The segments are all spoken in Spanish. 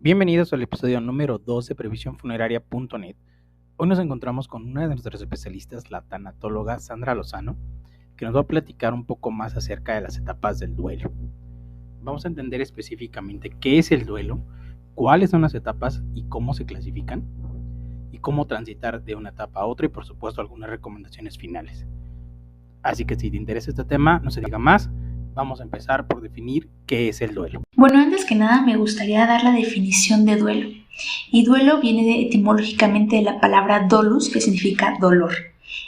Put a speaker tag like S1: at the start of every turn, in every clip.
S1: Bienvenidos al episodio número 2 de previsiónfuneraria.net. Hoy nos encontramos con una de nuestras especialistas, la tanatóloga Sandra Lozano, que nos va a platicar un poco más acerca de las etapas del duelo. Vamos a entender específicamente qué es el duelo, cuáles son las etapas y cómo se clasifican, y cómo transitar de una etapa a otra y por supuesto algunas recomendaciones finales. Así que si te interesa este tema, no se diga más, vamos a empezar por definir qué es el duelo.
S2: Bueno, antes que nada me gustaría dar la definición de duelo. Y duelo viene etimológicamente de la palabra dolus, que significa dolor.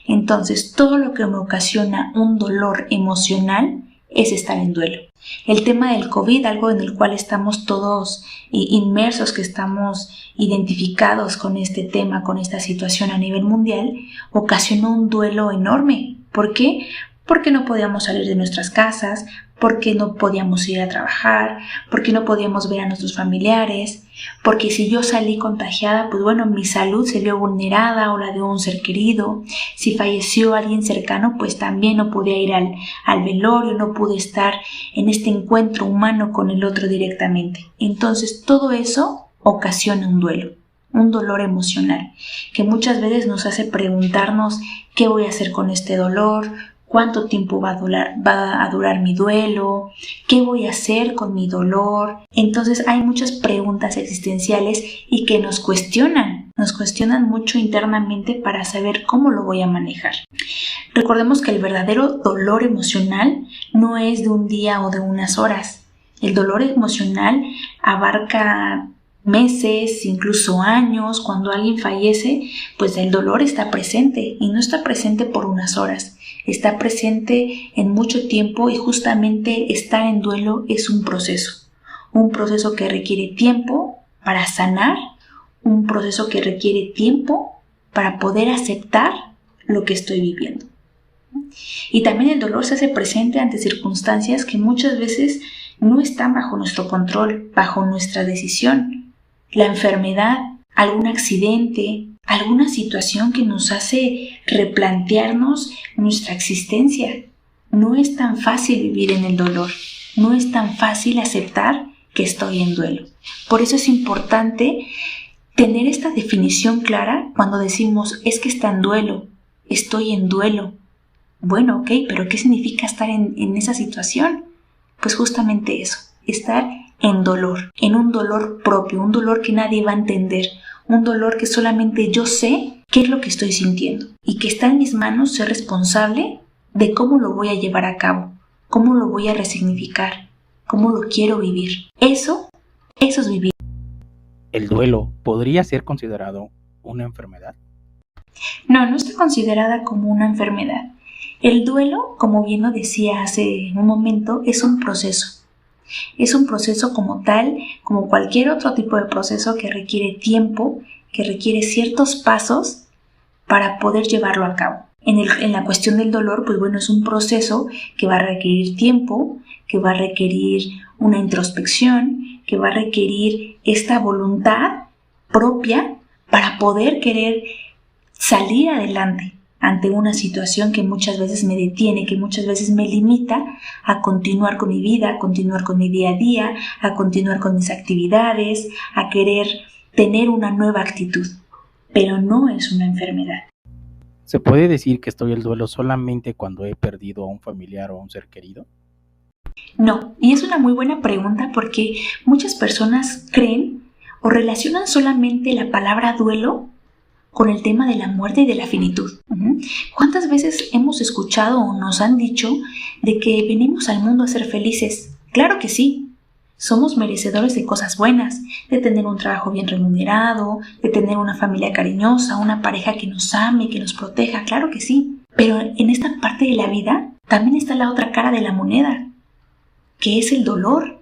S2: Entonces, todo lo que me ocasiona un dolor emocional es estar en duelo. El tema del COVID, algo en el cual estamos todos inmersos, que estamos identificados con este tema, con esta situación a nivel mundial, ocasionó un duelo enorme. ¿Por qué? Porque no podíamos salir de nuestras casas, porque no podíamos ir a trabajar, porque no podíamos ver a nuestros familiares, porque si yo salí contagiada, pues bueno, mi salud se vio vulnerada o la de un ser querido. Si falleció alguien cercano, pues también no podía ir al velorio, no pude estar en este encuentro humano con el otro directamente. Entonces, todo eso ocasiona un duelo, un dolor emocional, que muchas veces nos hace preguntarnos qué voy a hacer con este dolor, cuánto tiempo va a durar mi duelo, qué voy a hacer con mi dolor. Entonces hay muchas preguntas existenciales y que nos cuestionan mucho internamente para saber cómo lo voy a manejar. Recordemos que el verdadero dolor emocional no es de un día o de unas horas. El dolor emocional abarca meses, incluso años. Cuando alguien fallece, pues el dolor está presente y no está presente por unas horas. Está presente en mucho tiempo y justamente estar en duelo es un proceso que requiere tiempo para sanar, un proceso que requiere tiempo para poder aceptar lo que estoy viviendo. Y también el dolor se hace presente ante circunstancias que muchas veces no están bajo nuestro control, bajo nuestra decisión. La enfermedad, algún accidente, alguna situación que nos hace replantearnos nuestra existencia. No es tan fácil vivir en el dolor, no es tan fácil aceptar que estoy en duelo. Por eso es importante tener esta definición clara cuando decimos es que está en duelo, estoy en duelo. Bueno, ok, pero ¿qué significa estar en esa situación? Pues justamente eso, estar en dolor, en un dolor propio, un dolor que nadie va a entender, un dolor que solamente yo sé qué es lo que estoy sintiendo y que está en mis manos ser responsable de cómo lo voy a llevar a cabo, cómo lo voy a resignificar, cómo lo quiero vivir. Eso es vivir.
S1: ¿El duelo podría ser considerado una enfermedad?
S2: No está considerada como una enfermedad. El duelo, como bien lo decía hace un momento, es un proceso. Es un proceso como tal, como cualquier otro tipo de proceso que requiere tiempo, que requiere ciertos pasos para poder llevarlo a cabo. En la cuestión del dolor, pues bueno, es un proceso que va a requerir tiempo, que va a requerir una introspección, que va a requerir esta voluntad propia para poder querer salir adelante ante una situación que muchas veces me detiene, que muchas veces me limita a continuar con mi vida, a continuar con mi día a día, a continuar con mis actividades, a querer tener una nueva actitud. Pero no es una enfermedad.
S1: ¿Se puede decir que estoy en duelo solamente cuando he perdido a un familiar o a un ser querido?
S2: No, y es una muy buena pregunta porque muchas personas creen o relacionan solamente la palabra duelo con el tema de la muerte y de la finitud. ¿Cuántas veces hemos escuchado o nos han dicho de que venimos al mundo a ser felices? Claro que sí. Somos merecedores de cosas buenas, de tener un trabajo bien remunerado, de tener una familia cariñosa, una pareja que nos ame, que nos proteja, claro que sí. Pero en esta parte de la vida también está la otra cara de la moneda, que es el dolor.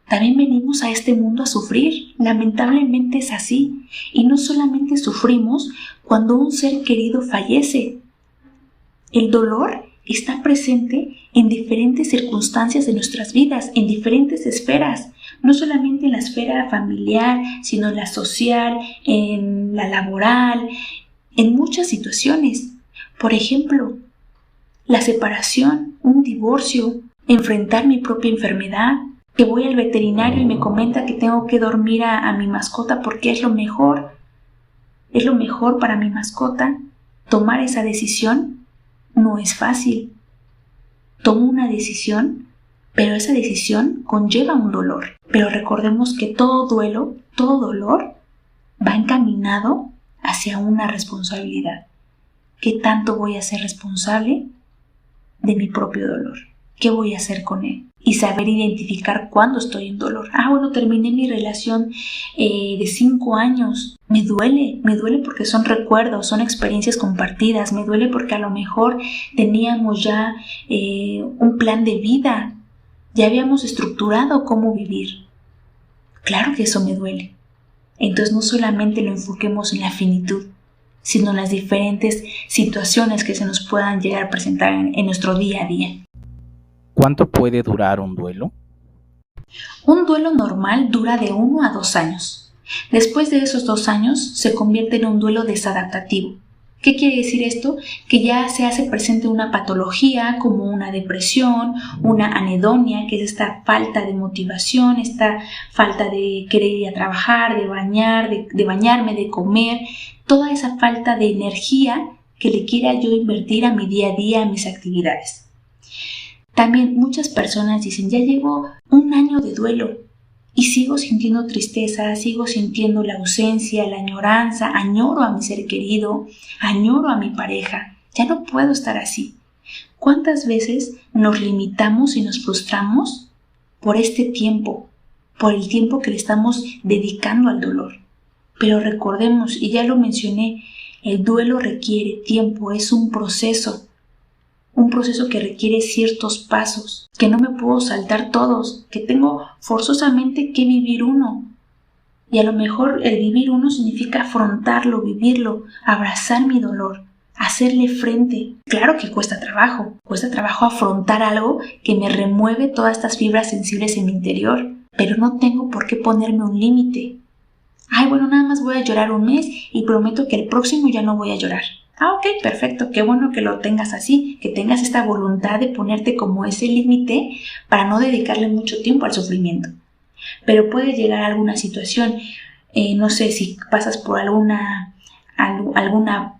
S2: También venimos a este mundo a sufrir, lamentablemente es así, y no solamente sufrimos cuando un ser querido fallece. El dolor está presente en diferentes circunstancias de nuestras vidas, en diferentes esferas, no solamente en la esfera familiar, sino en la social, en la laboral, en muchas situaciones. Por ejemplo, la separación, un divorcio, enfrentar mi propia enfermedad, que voy al veterinario y me comenta que tengo que dormir a mi mascota porque es lo mejor para mi mascota. Tomar esa decisión no es fácil. Tomo una decisión, pero esa decisión conlleva un dolor. Pero recordemos que todo duelo, todo dolor va encaminado hacia una responsabilidad. ¿Qué tanto voy a ser responsable de mi propio dolor? ¿Qué voy a hacer con él? Y saber identificar cuándo estoy en dolor. Bueno, terminé mi relación de 5 años. Me duele porque son recuerdos, son experiencias compartidas. Me duele porque a lo mejor teníamos ya un plan de vida. Ya habíamos estructurado cómo vivir. Claro que eso me duele. Entonces no solamente lo enfoquemos en la finitud, sino en las diferentes situaciones que se nos puedan llegar a presentar en nuestro día a día.
S1: ¿Cuánto puede durar un duelo?
S2: Un duelo normal dura de 1 a 2 años. Después de esos 2 años se convierte en un duelo desadaptativo. ¿Qué quiere decir esto? Que ya se hace presente una patología como una depresión, una anedonia, que es esta falta de motivación, esta falta de querer ir a trabajar, de bañarme, de comer, toda esa falta de energía que le quiera yo invertir a mi día a día, a mis actividades. También muchas personas dicen, ya llevo 1 año de duelo y sigo sintiendo tristeza, sigo sintiendo la ausencia, la añoranza, añoro a mi ser querido, añoro a mi pareja, ya no puedo estar así. ¿Cuántas veces nos limitamos y nos frustramos por este tiempo, por el tiempo que le estamos dedicando al dolor? Pero recordemos, y ya lo mencioné, el duelo requiere tiempo, es un proceso que requiere ciertos pasos, que no me puedo saltar todos, que tengo forzosamente que vivir uno. Y a lo mejor el vivir uno significa afrontarlo, vivirlo, abrazar mi dolor, hacerle frente. Claro que cuesta trabajo afrontar algo que me remueve todas estas fibras sensibles en mi interior, pero no tengo por qué ponerme un límite. Nada más voy a llorar 1 mes y prometo que el próximo ya no voy a llorar. Ok, perfecto, qué bueno que lo tengas así, que tengas esta voluntad de ponerte como ese límite para no dedicarle mucho tiempo al sufrimiento. Pero puede llegar a alguna situación, no sé, si pasas por alguna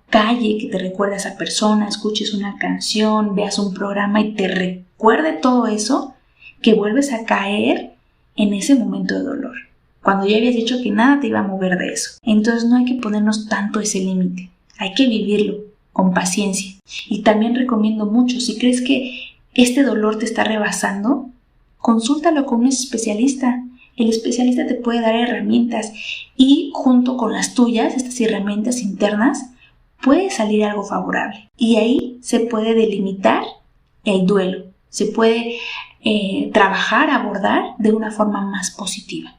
S2: calle que te recuerda a esa persona, escuches una canción, veas un programa y te recuerde todo eso, que vuelves a caer en ese momento de dolor, cuando ya habías dicho que nada te iba a mover de eso. Entonces no hay que ponernos tanto ese límite. Hay que vivirlo con paciencia. Y también recomiendo mucho, si crees que este dolor te está rebasando, consúltalo con un especialista. El especialista te puede dar herramientas y junto con las tuyas, estas herramientas internas, puede salir algo favorable. Y ahí se puede delimitar el duelo. Se puede trabajar, abordar de una forma más positiva.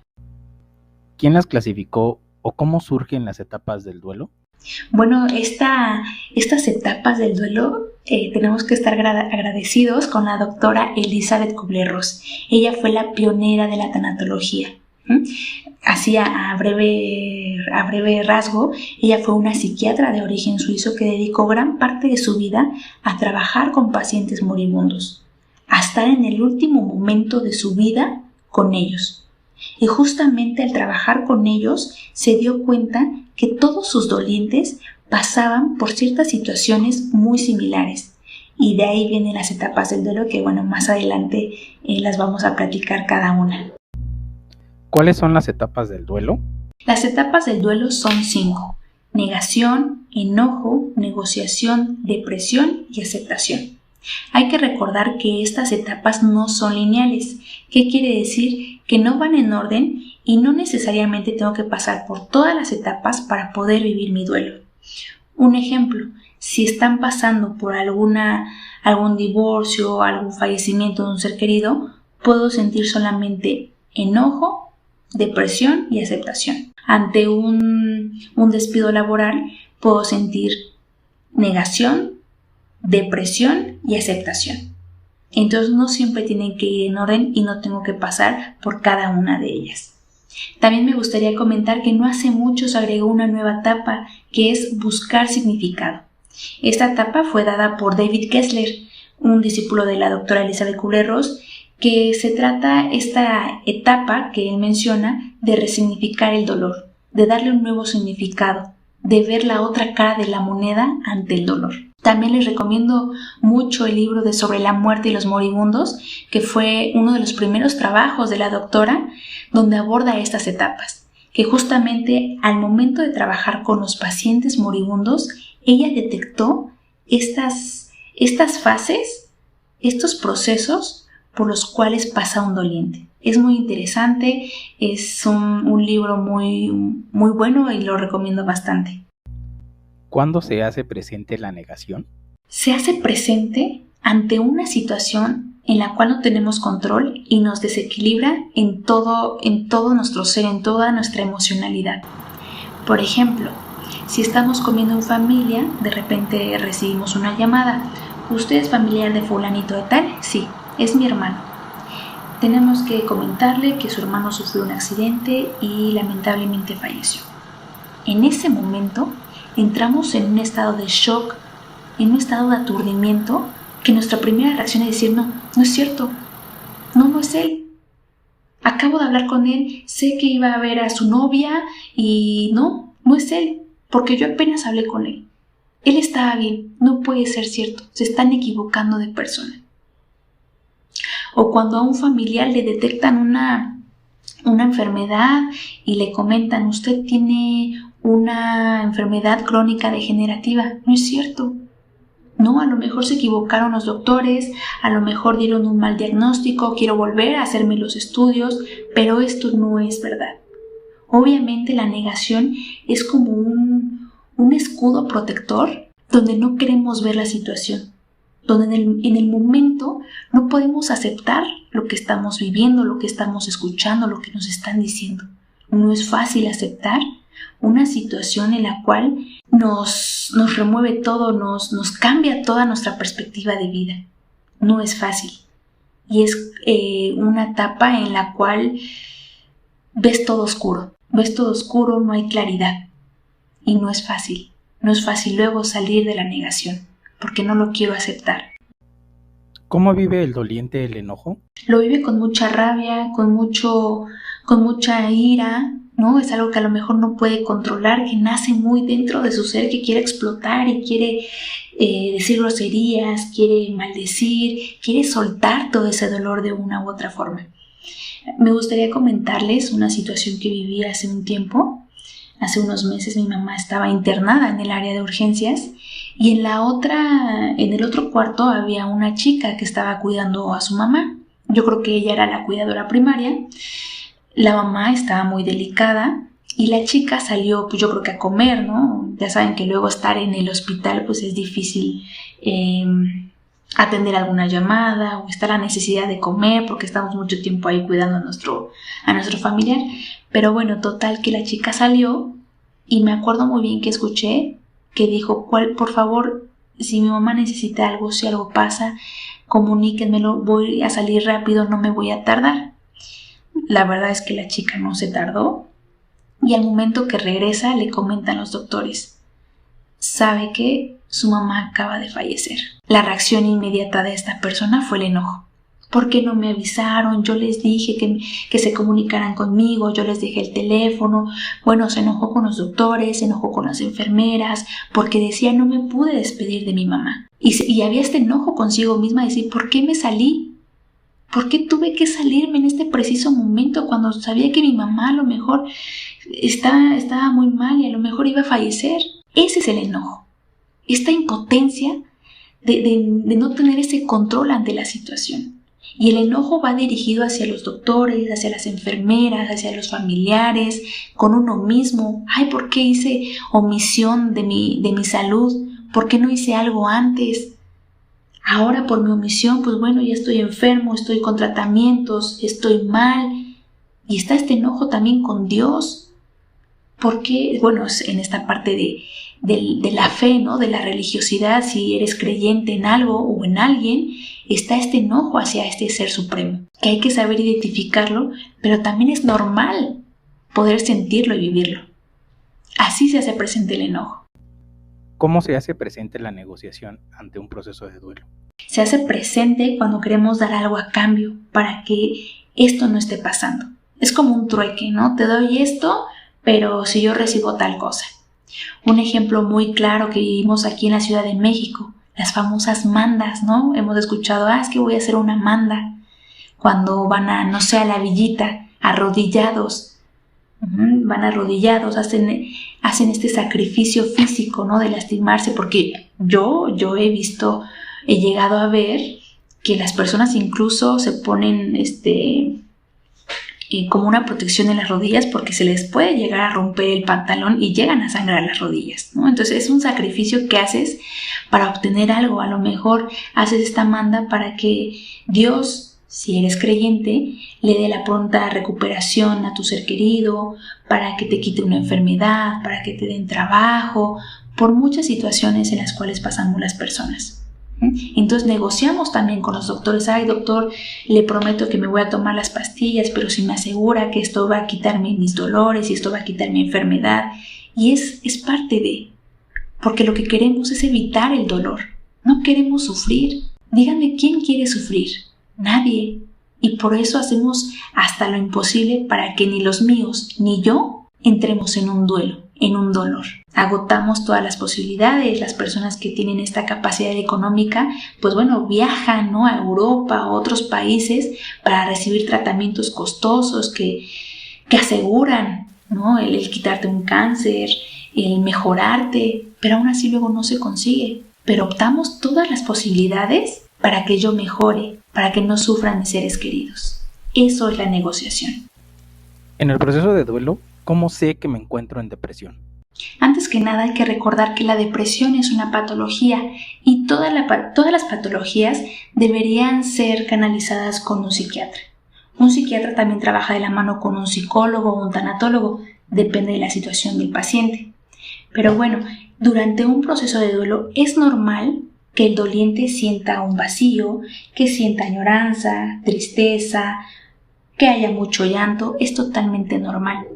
S1: ¿Quién las clasificó o cómo surgen las etapas del duelo?
S2: Bueno, estas etapas del duelo tenemos que estar agradecidos con la doctora Elizabeth Kubler-Ross. Ella fue la pionera de la tanatología. Así a breve rasgo, ella fue una psiquiatra de origen suizo que dedicó gran parte de su vida a trabajar con pacientes moribundos, a estar en el último momento de su vida con ellos. Y justamente al trabajar con ellos se dio cuenta que todos sus dolientes pasaban por ciertas situaciones muy similares. Y de ahí vienen las etapas del duelo que, más adelante las vamos a platicar cada una.
S1: ¿Cuáles son las etapas del duelo?
S2: Las etapas del duelo son 5. Negación, enojo, negociación, depresión y aceptación. Hay que recordar que estas etapas no son lineales. ¿Qué quiere decir? Que no van en orden y no necesariamente tengo que pasar por todas las etapas para poder vivir mi duelo. Un ejemplo, si están pasando por algún divorcio, algún fallecimiento de un ser querido, puedo sentir solamente enojo, depresión y aceptación. Ante un despido laboral, puedo sentir negación, depresión y aceptación. Entonces no siempre tienen que ir en orden y no tengo que pasar por cada una de ellas. También me gustaría comentar que no hace mucho se agregó una nueva etapa que es buscar significado. Esta etapa fue dada por David Kessler, un discípulo de la doctora Elizabeth Kubler-Ross, que se trata esta etapa que él menciona de resignificar el dolor, de darle un nuevo significado, de ver la otra cara de la moneda ante el dolor. También les recomiendo mucho el libro de Sobre la muerte y los moribundos, que fue uno de los primeros trabajos de la doctora, donde aborda estas etapas, que justamente al momento de trabajar con los pacientes moribundos, ella detectó estas fases, estos procesos por los cuales pasa un doliente. Es muy interesante, es un libro muy, muy bueno y lo recomiendo bastante.
S1: ¿Cuándo se hace presente la negación?
S2: Se hace presente ante una situación en la cual no tenemos control y nos desequilibra en todo nuestro ser, en toda nuestra emocionalidad. Por ejemplo, si estamos comiendo en familia, de repente recibimos una llamada. ¿Usted es familiar de fulanito de tal? Sí, es mi hermano. Tenemos que comentarle que su hermano sufrió un accidente y lamentablemente falleció. En ese momento entramos en un estado de shock, en un estado de aturdimiento, que nuestra primera reacción es decir, no es cierto, no es él. Acabo de hablar con él, sé que iba a ver a su novia y no es él, porque yo apenas hablé con él. Él estaba bien, no puede ser cierto, se están equivocando de persona. O cuando a un familiar le detectan una enfermedad y le comentan, usted tiene una enfermedad crónica degenerativa. No es cierto. No, a lo mejor se equivocaron los doctores, a lo mejor dieron un mal diagnóstico, quiero volver a hacerme los estudios, pero esto no es verdad. Obviamente la negación es como un escudo protector donde no queremos ver la situación, donde en el momento no podemos aceptar lo que estamos viviendo, lo que estamos escuchando, lo que nos están diciendo. No es fácil aceptar una situación en la cual nos remueve todo, nos cambia toda nuestra perspectiva de vida. No es fácil. Y es una etapa en la cual ves todo oscuro, no hay claridad. Y no es fácil. No es fácil luego salir de la negación, porque no lo quiero aceptar.
S1: ¿Cómo vive el doliente el enojo?
S2: Lo vive con mucha rabia, con mucha ira, ¿no? Es algo que a lo mejor no puede controlar, que nace muy dentro de su ser, que quiere explotar y quiere decir groserías, quiere maldecir, quiere soltar todo ese dolor de una u otra forma. Me gustaría comentarles una situación que viví hace un tiempo. Hace unos meses mi mamá estaba internada en el área de urgencias y en el otro cuarto había una chica que estaba cuidando a su mamá. Yo creo que ella era la cuidadora primaria. La mamá estaba muy delicada y la chica salió, pues yo creo que a comer, ¿no? Ya saben que luego estar en el hospital pues es difícil atender alguna llamada o está la necesidad de comer porque estamos mucho tiempo ahí cuidando a nuestro familiar. Pero bueno, total que la chica salió y me acuerdo muy bien que escuché que dijo, por favor, si mi mamá necesita algo, si algo pasa, comuníquenmelo, voy a salir rápido, no me voy a tardar. La verdad es que la chica no se tardó y al momento que regresa le comentan los doctores, sabe que su mamá acaba de fallecer. La reacción inmediata de esta persona fue el enojo. ¿Por qué no me avisaron? Yo les dije que se comunicaran conmigo, yo les dejé el teléfono. Bueno, se enojó con los doctores, se enojó con las enfermeras, porque decía no me pude despedir de mi mamá. Y había este enojo consigo misma de decir, ¿por qué me salí? ¿Por qué tuve que salirme en este preciso momento cuando sabía que mi mamá a lo mejor estaba muy mal y a lo mejor iba a fallecer? Ese es el enojo. Esta impotencia de no tener ese control ante la situación. Y el enojo va dirigido hacia los doctores, hacia las enfermeras, hacia los familiares, con uno mismo. Ay, ¿por qué hice omisión de mi salud? ¿Por qué no hice algo antes? Ahora por mi omisión, pues bueno, ya estoy enfermo, estoy con tratamientos, estoy mal. Y está este enojo también con Dios. Porque, bueno, en esta parte de la fe, ¿no? De la religiosidad, si eres creyente en algo o en alguien, está este enojo hacia este ser supremo, que hay que saber identificarlo, pero también es normal poder sentirlo y vivirlo. Así se hace presente el enojo.
S1: ¿Cómo se hace presente la negociación ante un proceso de duelo?
S2: Se hace presente cuando queremos dar algo a cambio para que esto no esté pasando. Es como un trueque, ¿no? Te doy esto, pero si yo recibo tal cosa. Un ejemplo muy claro que vivimos aquí en la Ciudad de México, las famosas mandas, ¿no? Hemos escuchado, es que voy a hacer una manda. Cuando van a, no sé, a la villita, arrodillados, van arrodillados, hacen este sacrificio físico, ¿no? De lastimarse, porque yo he llegado a ver que las personas incluso se ponen como una protección en las rodillas porque se les puede llegar a romper el pantalón y llegan a sangrar las rodillas, ¿no? Entonces es un sacrificio que haces para obtener algo. A lo mejor haces esta manda para que Dios, si eres creyente, le dé la pronta recuperación a tu ser querido, para que te quite una enfermedad, para que te den trabajo, por muchas situaciones en las cuales pasamos las personas. Entonces negociamos también con los doctores. Doctor, le prometo que me voy a tomar las pastillas, pero si me asegura que esto va a quitarme mis dolores y esto va a quitar mi enfermedad. Y es parte de, porque lo que queremos es evitar el dolor. No queremos sufrir. Díganme, ¿quién quiere sufrir? Nadie. Y por eso hacemos hasta lo imposible para que ni los míos ni yo entremos en un duelo, en un dolor. Agotamos todas las posibilidades. Las personas que tienen esta capacidad económica, pues bueno, viajan, ¿no?, a Europa, a otros países para recibir tratamientos costosos que aseguran, ¿no?, el quitarte un cáncer, el mejorarte, pero aún así luego no se consigue. Pero optamos todas las posibilidades para que yo mejore, para que no sufran mis seres queridos. Eso es la negociación.
S1: En el proceso de duelo, ¿cómo sé que me encuentro en depresión?
S2: Antes que nada hay que recordar que la depresión es una patología y todas las patologías deberían ser canalizadas con un psiquiatra. Un psiquiatra también trabaja de la mano con un psicólogo o un tanatólogo, depende de la situación del paciente. Pero bueno, durante un proceso de duelo es normal que el doliente sienta un vacío, que sienta añoranza, tristeza, que haya mucho llanto, es totalmente normal.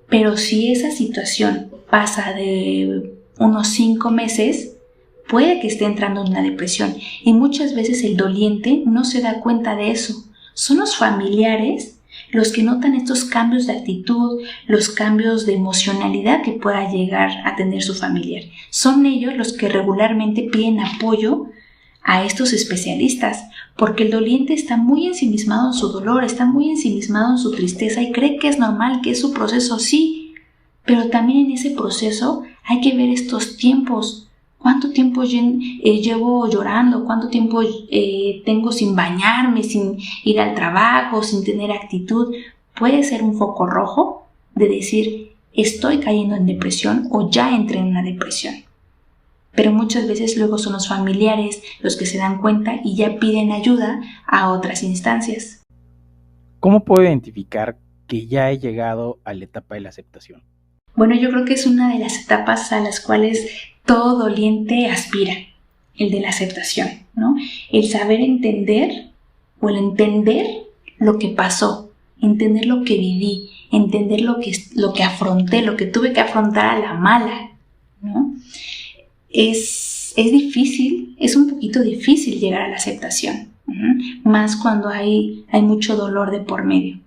S2: Pero si esa situación pasa de unos 5 meses, puede que esté entrando en una depresión y muchas veces el doliente no se da cuenta de eso. Son los familiares los que notan estos cambios de actitud, los cambios de emocionalidad que pueda llegar a tener su familiar. Son ellos los que regularmente piden apoyo a estos especialistas, porque el doliente está muy ensimismado en su dolor, está muy ensimismado en su tristeza y cree que es normal, que es su proceso, sí, pero también en ese proceso hay que ver estos tiempos. ¿Cuánto tiempo llevo llorando? ¿Cuánto tiempo tengo sin bañarme, sin ir al trabajo, sin tener actitud? Puede ser un foco rojo de decir, estoy cayendo en depresión o ya entré en una depresión. Pero muchas veces luego son los familiares los que se dan cuenta y ya piden ayuda a otras instancias.
S1: ¿Cómo puedo identificar que ya he llegado a la etapa de la aceptación?
S2: Bueno, yo creo que es una de las etapas a las cuales todo doliente aspira, el de la aceptación, ¿no? El saber entender o el entender lo que pasó, entender lo que viví, entender lo que afronté, lo que tuve que afrontar a la mala, ¿no? Es difícil, es un poquito difícil llegar a la aceptación, más cuando hay mucho dolor de por medio.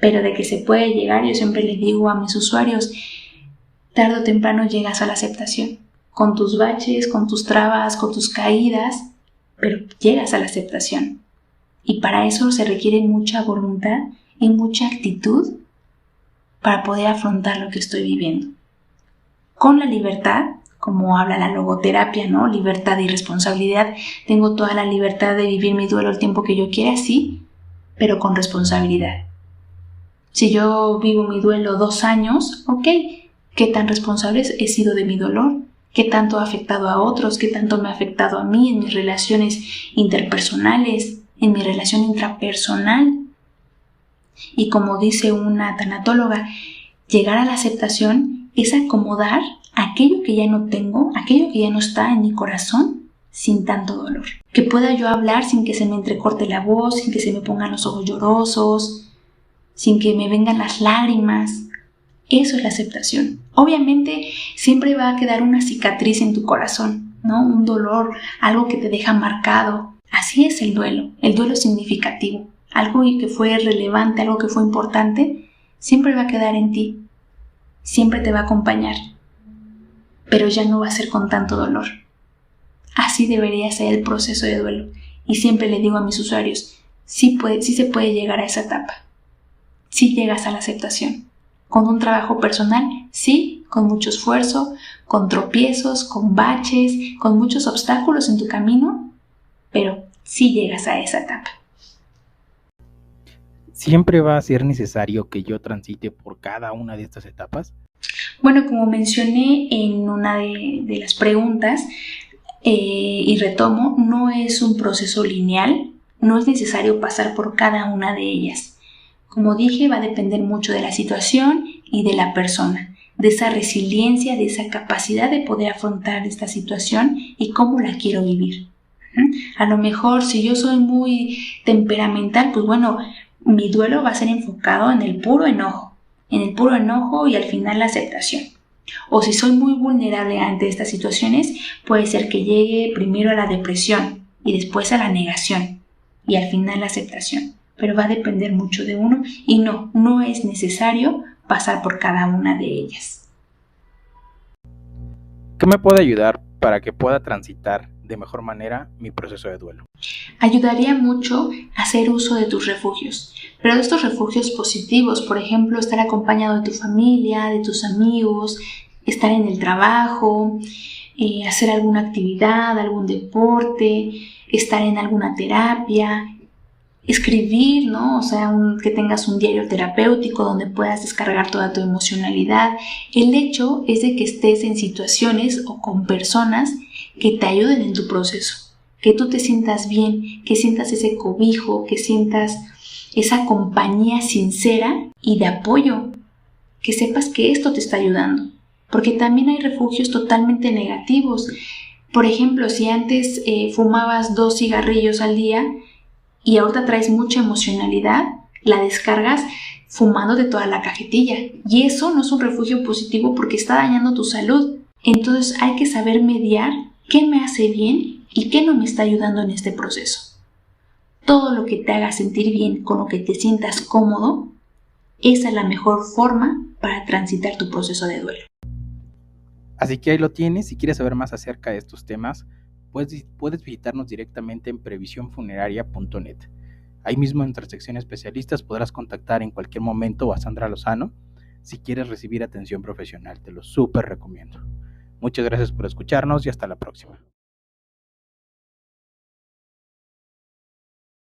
S2: Pero de que se puede llegar, yo siempre les digo a mis usuarios, tarde o temprano llegas a la aceptación, con tus baches, con tus trabas, con tus caídas, pero llegas a la aceptación. Y para eso se requiere mucha voluntad y mucha actitud para poder afrontar lo que estoy viviendo. Con la libertad, como habla la logoterapia, ¿no? Libertad y responsabilidad. Tengo toda la libertad de vivir mi duelo el tiempo que yo quiera, sí, pero con responsabilidad. Si yo vivo mi duelo 2 años, ok, ¿qué tan responsable he sido de mi dolor? ¿Qué tanto ha afectado a otros? ¿Qué tanto me ha afectado a mí en mis relaciones interpersonales, en mi relación intrapersonal? Y como dice una tanatóloga, llegar a la aceptación es acomodar aquello que ya no tengo, aquello que ya no está en mi corazón, sin tanto dolor. Que pueda yo hablar sin que se me entrecorte la voz, sin que se me pongan los ojos llorosos, sin que me vengan las lágrimas. Eso es la aceptación. Obviamente siempre va a quedar una cicatriz en tu corazón, ¿no? Un dolor, algo que te deja marcado, Así es el duelo significativo, algo que fue relevante, algo que fue importante, siempre va a quedar en ti, siempre te va a acompañar, pero ya no va a ser con tanto dolor. Así debería ser el proceso de duelo. Y siempre le digo a mis usuarios, sí se puede llegar a esa etapa. Sí llegas a la aceptación. Con un trabajo personal, sí, con mucho esfuerzo, con tropiezos, con baches, con muchos obstáculos en tu camino, pero sí llegas a esa etapa.
S1: ¿Siempre va a ser necesario que yo transite por cada una de estas etapas?
S2: Bueno, como mencioné en una de las preguntas, y retomo, no es un proceso lineal, no es necesario pasar por cada una de ellas. Como dije, va a depender mucho de la situación y de la persona, de esa resiliencia, de esa capacidad de poder afrontar esta situación y cómo la quiero vivir. A lo mejor si yo soy muy temperamental, pues bueno, mi duelo va a ser enfocado en el puro enojo y al final la aceptación. O si soy muy vulnerable ante estas situaciones, puede ser que llegue primero a la depresión y después a la negación y al final la aceptación. Pero va a depender mucho de uno y no es necesario pasar por cada una de ellas.
S1: ¿Qué me puede ayudar para que pueda transitar de mejor manera mi proceso de duelo?
S2: Ayudaría mucho hacer uso de tus refugios, pero de estos refugios positivos, por ejemplo, estar acompañado de tu familia, de tus amigos, estar en el trabajo, hacer alguna actividad, algún deporte, estar en alguna terapia, escribir, ¿no? O sea, que tengas un diario terapéutico donde puedas descargar toda tu emocionalidad. El hecho es de que estés en situaciones o con personas que te ayuden en tu proceso, que tú te sientas bien, que sientas ese cobijo, que sientas esa compañía sincera y de apoyo, que sepas que esto te está ayudando, porque también hay refugios totalmente negativos. Por ejemplo, si antes fumabas 2 cigarrillos al día y ahorita traes mucha emocionalidad, la descargas fumando de toda la cajetilla, y eso no es un refugio positivo porque está dañando tu salud. Entonces hay que saber mediar qué me hace bien y qué no me está ayudando en este proceso. Todo lo que te haga sentir bien, con lo que te sientas cómodo, esa es la mejor forma para transitar tu proceso de duelo.
S1: Así que ahí lo tienes. Si quieres saber más acerca de estos temas, puedes visitarnos directamente en previsiónfuneraria.net. Ahí mismo en nuestra sección especialistas podrás contactar en cualquier momento a Sandra Lozano si quieres recibir atención profesional. Te lo súper recomiendo. Muchas gracias por escucharnos y hasta la próxima.